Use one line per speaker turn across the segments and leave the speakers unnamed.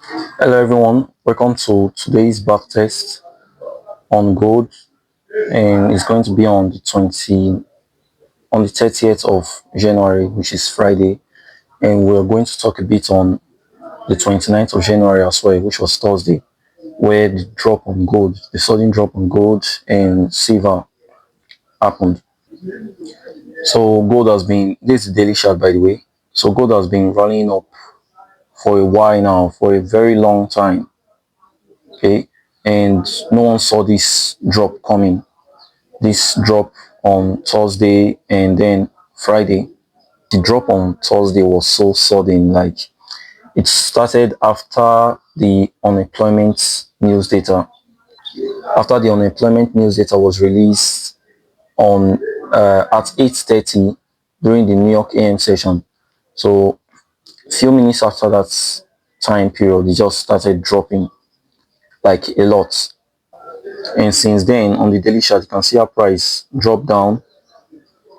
Hello everyone, welcome to today's back test on gold, and it's going to be on the 30th of January, which is Friday, and we're going to talk a bit on the 29th of January as well, which was Thursday, where the sudden drop on gold and silver happened. So gold has been, this is the daily chart by the way, so gold has been running up for a while now, for a very long time, okay, and no one saw this drop coming. This drop on Thursday and then Friday. The drop on Thursday was so sudden, like it started after the unemployment news data. After the unemployment news data was released on at 8:30 during the New York AM session. So a few minutes after that time period, it just started dropping like a lot. And since then, on the daily chart, you can see our price drop down.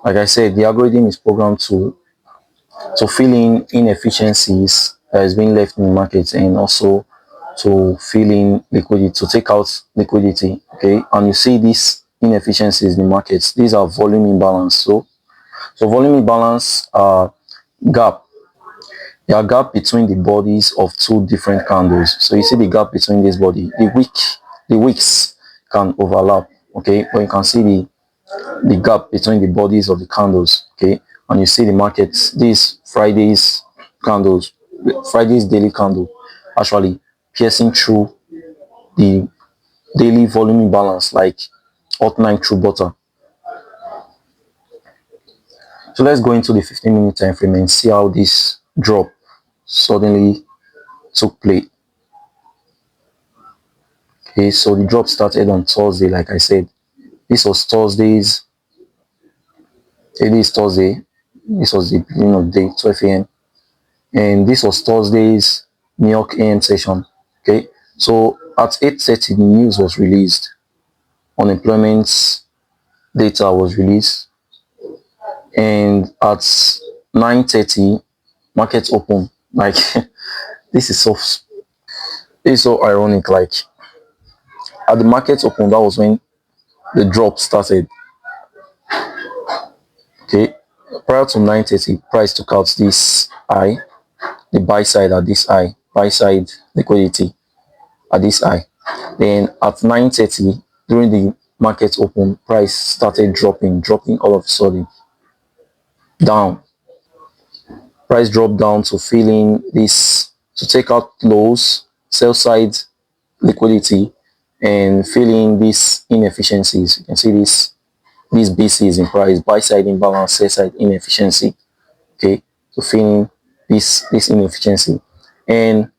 Like I said, the algorithm is programmed to fill in inefficiencies that is being left in the market, and also to fill in liquidity, to take out liquidity. Okay, and you see these inefficiencies in the markets. These are volume imbalance. So volume imbalance are gap. There are gap between the bodies of two different candles. So you see the gap between this body. The wicks can overlap. Okay, but you can see the gap between the bodies of the candles. Okay, and you see the markets, these Friday's daily candle actually piercing through the daily volume imbalance like hot knife through butter. So let's go into the 15-minute time frame and see how this drop suddenly took place. Okay, so the drop started on Thursday. Like I said, this was Thursday's it is Thursday. This was the beginning of the day, 12 a.m. And this was Thursday's New York AM session. Okay, so at 8:30 the news was released, unemployment data was released, and at 9:30 markets open. Like this is so this is so ironic. Like at the markets open, that was when the drop started. Okay, prior to 9:30, price took out this high, the buy side at this high, buy side liquidity at this high. Then at 9:30, during the market open, price started dropping all of a sudden down. Price dropped down to fill in this, to take out lows, sell side liquidity, and fill in these inefficiencies. You can see these BCs in price, buy side imbalance, sell side inefficiency. Okay, to fill in this inefficiency. And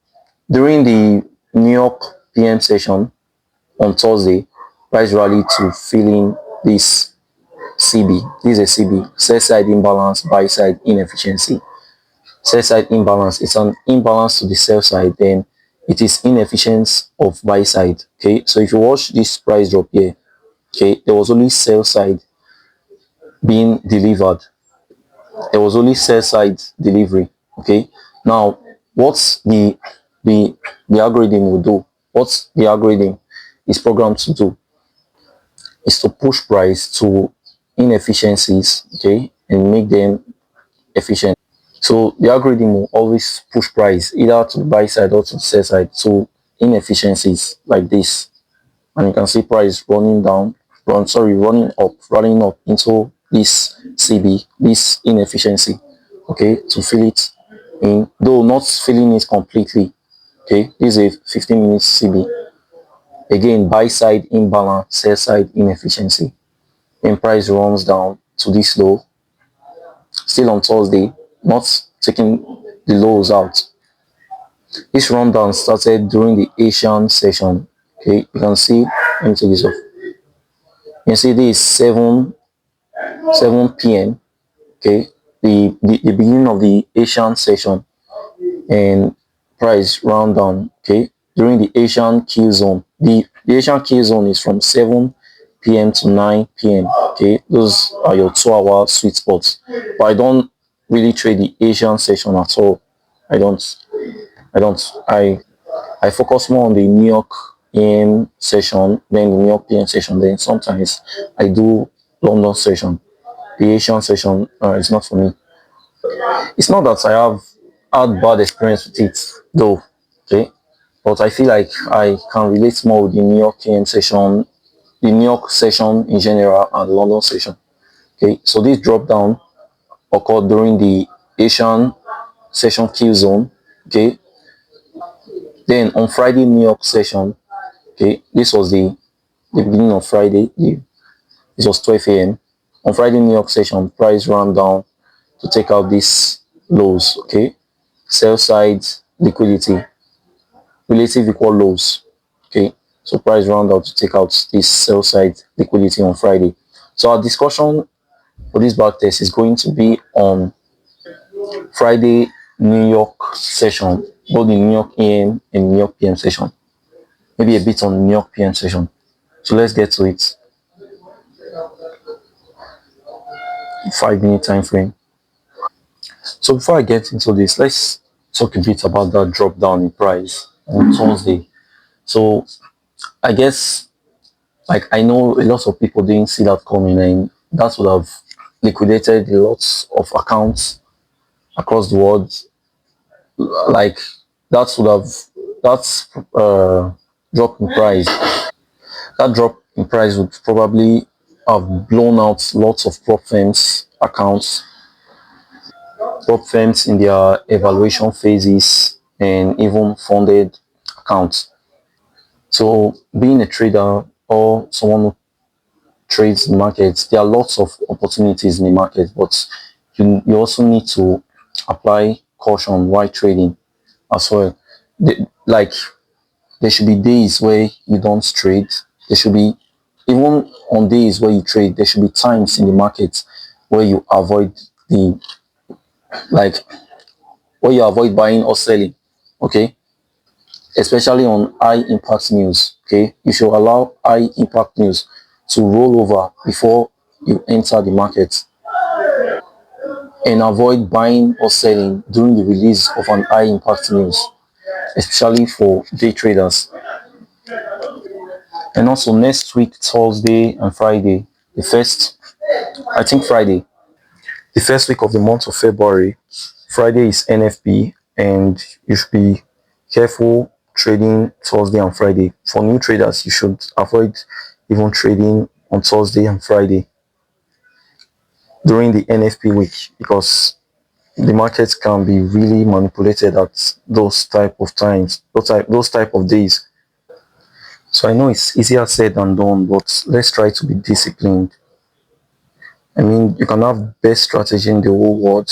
during the New York PM session on Thursday, price rallied to fill in this CB. This is a CB, sell side imbalance, buy side inefficiency. Sell side imbalance, it's an imbalance to the sell side, then it is inefficiency of buy side. Okay, so if you watch this price drop here, okay, there was only sell side being delivered. There was only sell side delivery. Okay, now what's the algorithm will do? What the algorithm is programmed to do is to push price to inefficiencies, okay, and make them efficient. So the algorithm will always push price either to the buy side or to the sell side to inefficiencies like this. And you can see price running up into this CB, this inefficiency, okay, to fill it in, though not filling it completely. Okay, this is a 15-minute CB. Again, buy side imbalance, sell side inefficiency. Then price runs down to this low, still on Thursday, not taking the lows out. This rundown started during the Asian session. Okay, you can see, let me take this off. You can see this is 7 p.m. Okay, the beginning of the Asian session, and price round down. Okay, during the Asian key zone. The Asian key zone is from 7 p.m. to 9 p.m. Okay, those are your 2-hour sweet spots. But I don't really trade the Asian session at all. I don't. I focus more on the New York AM session, then the New York PM session. Then sometimes I do London session. The Asian session is not for me. It's not that I have had bad experience with it, though. Okay, but I feel like I can relate more with the New York AM session, the New York session in general, and the London session. Okay, so this drop down occurred during the Asian session kill zone. Okay, then on Friday New York session. Okay, this was the beginning of Friday. It was 12 a.m. On Friday New York session, price ran down to take out these lows. Okay, sell side liquidity, relative equal lows. Okay, so price ran down to take out this sell side liquidity on Friday. So our discussion for this back test is going to be on Friday New York session, both the New York AM and New York PM session. Maybe a bit on the New York PM session. So let's get to it. 5 minute time frame. So before I get into this, let's talk a bit about that drop down in price on Thursday. So I guess like I know a lot of people didn't see that coming, and that would have liquidated lots of accounts across the world. Like that would have that's drop in price. That drop in price would probably have blown out lots of prop firms accounts, prop firms in their evaluation phases, and even funded accounts. So being a trader or someone who trades the markets, there are lots of opportunities in the market, but you also need to apply caution while trading as well. Like there should be days where you don't trade. There should be even on days where you trade, there should be times in the market where you avoid the like where you avoid buying or selling. Okay. Especially on high impact news. Okay. You should allow high impact news to roll over before you enter the market, and avoid buying or selling during the release of an high impact news, especially for day traders. And also next week, Thursday and Friday, the first, I think Friday, the first week of the month of February, Friday is NFP, and you should be careful trading Thursday and Friday. For new traders, you should avoid even trading on Thursday and Friday during the NFP week, because the market can be really manipulated at those type of times, those type of days. So I know it's easier said than done, but let's try to be disciplined. I mean, you can have best strategy in the whole world,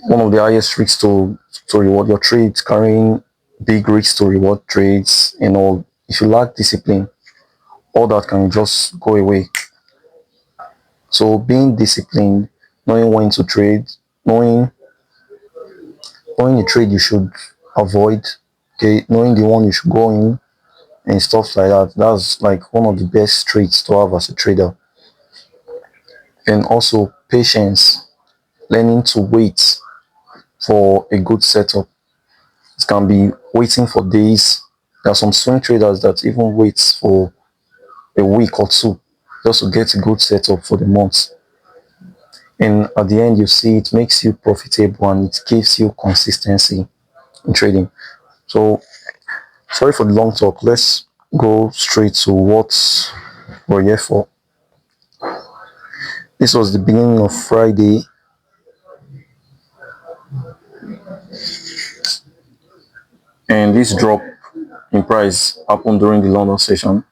one of the highest risks to reward your trades, carrying big risks to reward trades and all. If you lack discipline, all that can just go away. So being disciplined, knowing when to trade, knowing knowing the trade you should avoid, okay, knowing the one you should go in and stuff like that. That's like one of the best traits to have as a trader. And also patience, learning to wait for a good setup. It can be waiting for days. There are some swing traders that even wait for a week or two just to get a good setup for the month. And at the end, you see it makes you profitable and it gives you consistency in trading. So, sorry for the long talk. Let's go straight to what we're here for. This was the beginning of Friday, and this drop in price happened during the London session,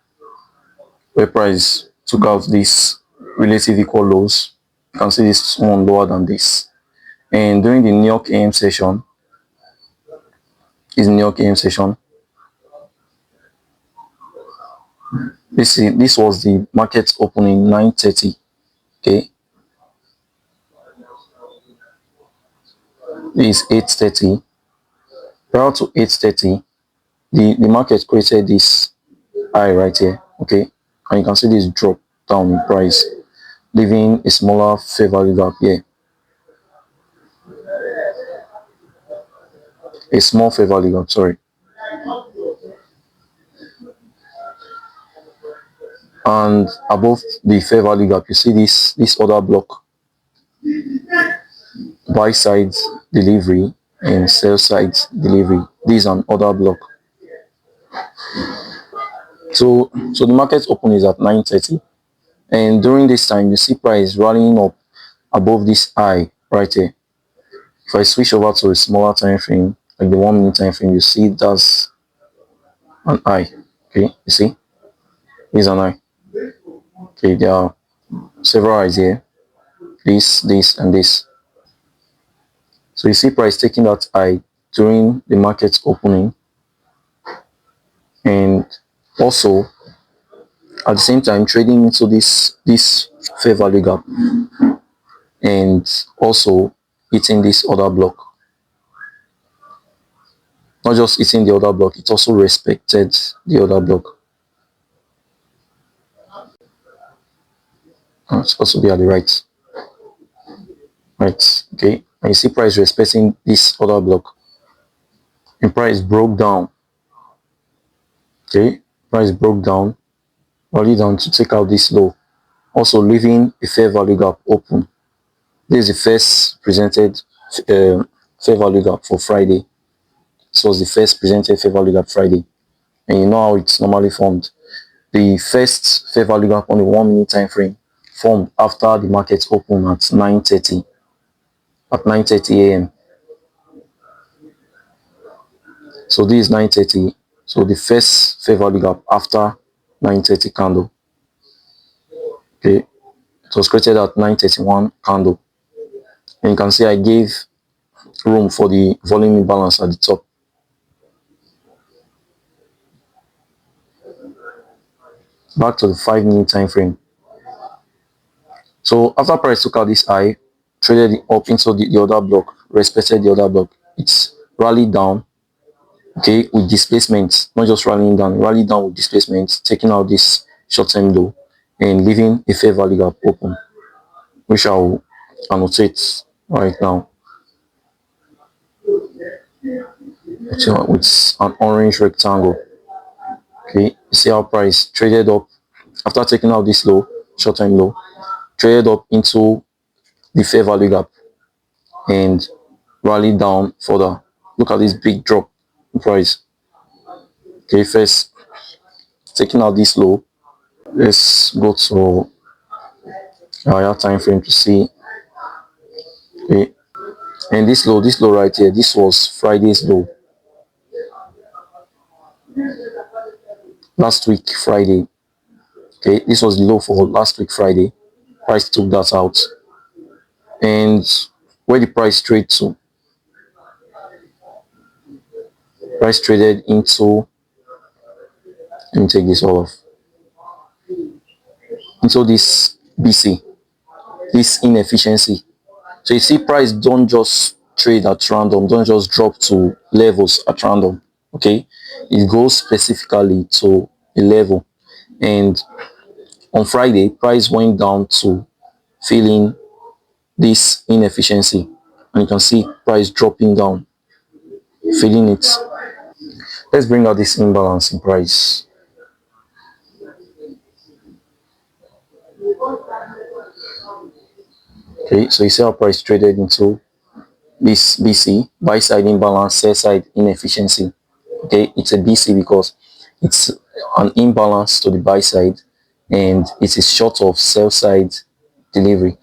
where price took out these relative equal lows. You can see this one lower than this. And during the New York AM session, this was the market opening 9:30. Okay, this is 8:30. Prior to 8:30, the market created this high right here. Okay, and you can see this drop down in price, leaving a smaller fair value gap here, a small fair value gap. Sorry. and above the fair value gap, you see this other block, buy side delivery and sell side delivery. This is an order block. So the market open is at 9:30, and during this time you see price rallying up above this high right here. If I switch over to a smaller time frame, like the 1 minute time frame, you see that's an high. Okay, you see, here's an high. Okay, there are several highs here, this and this. So you see price taking that high during the market opening, and also at the same time trading into this fair value gap, and also hitting this other block. Not just hitting the other block, it also respected the other block. It's supposed to be at the right. Right, okay. And you see price respecting this other block. And price broke down. Okay, price broke down, rallied down to take out this low. Also leaving a fair value gap open. This is the first presented fair value gap for Friday. This was the first presented fair value gap Friday. And you know how it's normally formed. The first fair value gap on the 1 minute time frame formed after the market opened at 9:30 a.m. So this is 9:30. So the first fair value gap after 9:30 candle. Okay, it was created at 9:31 candle. And you can see I gave room for the volume imbalance at the top. Back to the 5 minute time frame. So after price took out this high, traded it up into the other block, respected the other block. It's rallied down, okay, with displacement, not just rallying down, rallied down with displacement, taking out this short-term low and leaving a fair value gap open, which I'll annotate right now. With an orange rectangle. Okay, you see how price traded up after taking out this low, short-term low, traded up into the fair value gap and rallied down further. Look at this big drop in price. Okay, first taking out this low, let's go to a higher time frame to see. Okay, and this low right here, this was Friday's low. Last week Friday. Okay, this was the low for last week Friday. Price took that out. And where the price trade to? Price traded into, let me take this all off, into this BC, this inefficiency. So you see price don't just trade at random, don't just drop to levels at random. Okay, it goes specifically to a level. And on Friday, price went down to filling this inefficiency, and you can see price dropping down, filling it. Let's bring out this imbalance in price. Okay, so you see how price traded into this BC, buy side imbalance, sell side inefficiency. Okay, it's a BC because it's an imbalance to the buy side and it is short of sell side delivery.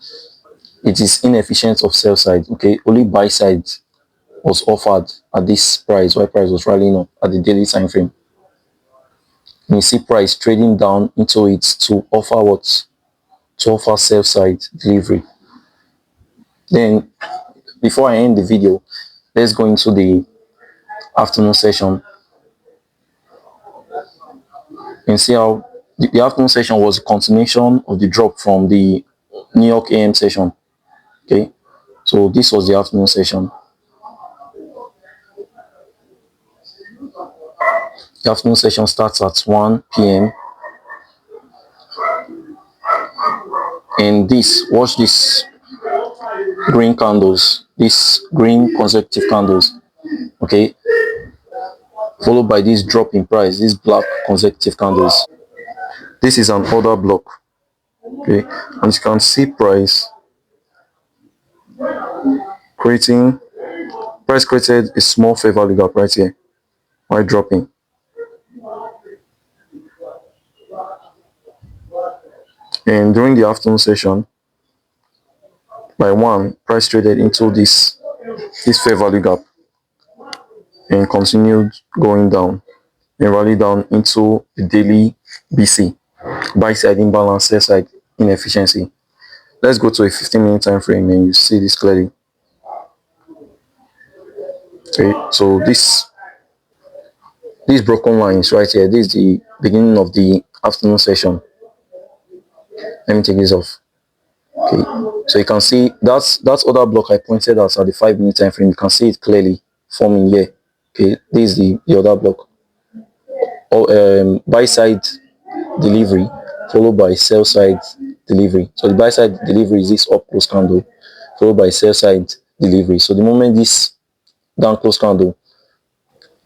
It is inefficient of sell side. Okay, only buy side was offered at this price while price was rallying up at the daily time frame. And you see price trading down into it to offer what? To offer sell side delivery. Then before I end the video, let's go into the afternoon session and see how the afternoon session was a continuation of the drop from the New York AM session. Okay, so this was the afternoon session. The afternoon session starts at 1 p.m. and watch this green candles, these green consecutive candles. Okay, followed by this drop in price, these black consecutive candles. This is an order block. Okay, and you can see creating price created a small fair value gap right here while dropping. And during the afternoon session, by one, price traded into this fair value gap and continued going down and rallied down into the daily BC, buy side imbalance, sell side inefficiency. Let's go to a 15-minute time frame and you see this clearly. Okay, so these broken lines right here, this is the beginning of the afternoon session. Let me take this off. Okay, so you can see that's other block I pointed out at the 5-minute time frame. You can see it clearly forming here. Okay, this is the other block. Buy side delivery followed by sell side delivery. So the buy side delivery is this up close candle followed by sell side delivery. So the moment this down close candle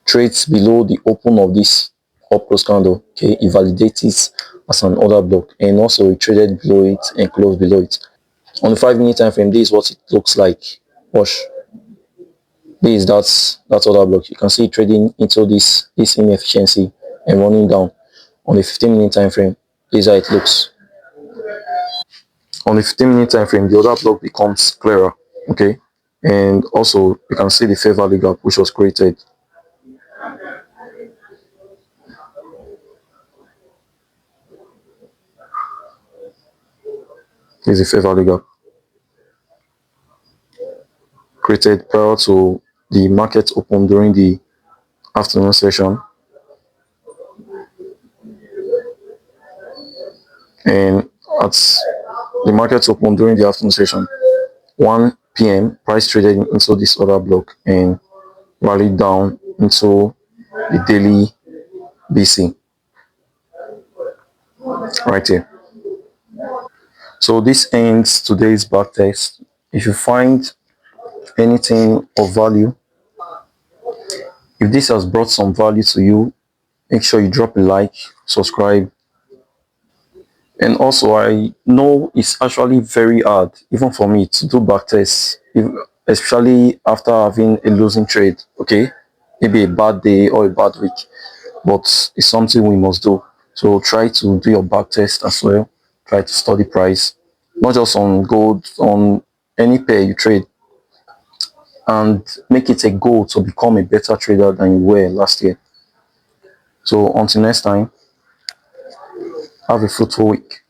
trades below the open of this up close candle, okay, it validates it as an order block, and also it traded below it and closed below it. On the 5-minute time frame, this is what it looks like. Watch. This is that's order block. You can see it trading into this inefficiency and running down. On the 15-minute time frame, this is how it looks. On the 15-minute time frame, the order block becomes clearer. Okay, and also you can see the fair value gap which was created. This is the fair value gap created prior to the market open during the afternoon session, and at the market open during the afternoon session 1 p.m. price traded into this order block and rallied down into the daily BC right here. So this ends today's backtest. If you find anything of value, if this has brought some value to you, make sure you drop a like, subscribe. And also, I know it's actually very hard, even for me, to do backtests, especially after having a losing trade. Okay, maybe a bad day or a bad week, but it's something we must do. So try to do your backtest as well. Try to study price, not just on gold, on any pair you trade, and make it a goal to become a better trader than you were last year. So until next time, have a fruitful week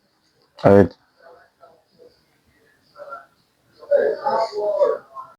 ahead.